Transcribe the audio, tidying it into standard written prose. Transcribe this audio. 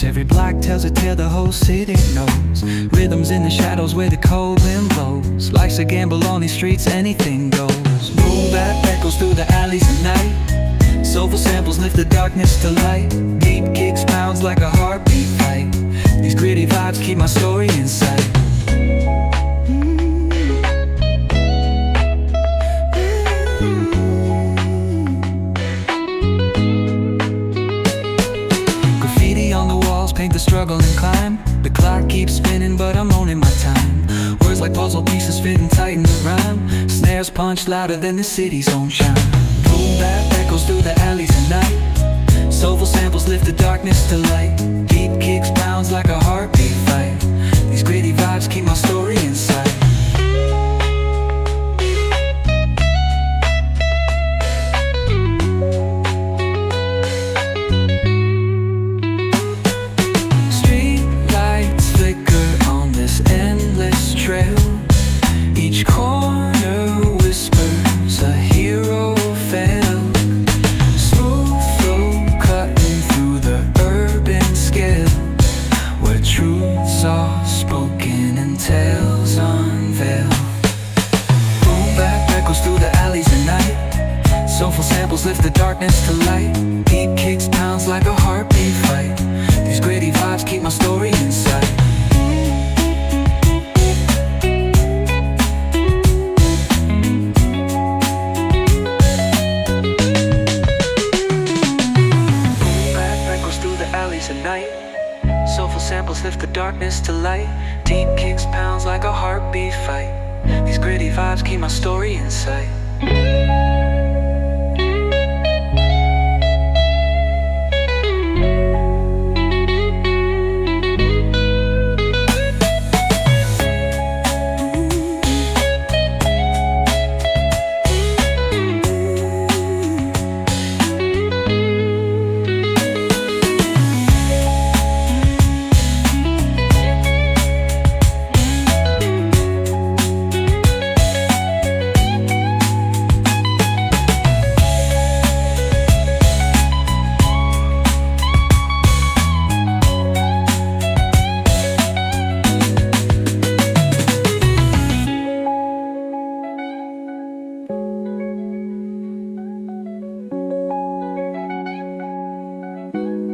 house. Every block tells a tale the whole city knows. Rhythms in the shadows where the cold wind blows. Life's a gamble on these streets, anything goes. Boom bap echoes through the alleys at night. Soulful samples lift the darkness to light. Deep kicks pounds like a heartbeat fight. These gritty vibes keep my story in sight. Paint the struggle and climb. The clock keeps spinning but I'm owning my time. Words like puzzle pieces fitting tight in the rhyme. Snares punch louder than the city's own chime. Boom bap echoes through the alleys at night. Soulful samples lift the darkness to light. Deep kicks pounds like a heartbeat fight. These gritty vibes keep my story in sight. Each corner whispers a hero fell. Smooth flow cutting through the urban scale, where truths are spoken and tales unveiled. Boom bap echoes through the alleys at night. Soulful samples lift the darkness to light. Deep kicks pounds like a heartbeat fight. These gritty vibes keep my story in sight. At night, soulful samples lift the darkness to light. Deep kicks pounds like a heartbeat fight. These gritty vibes keep my story in sight.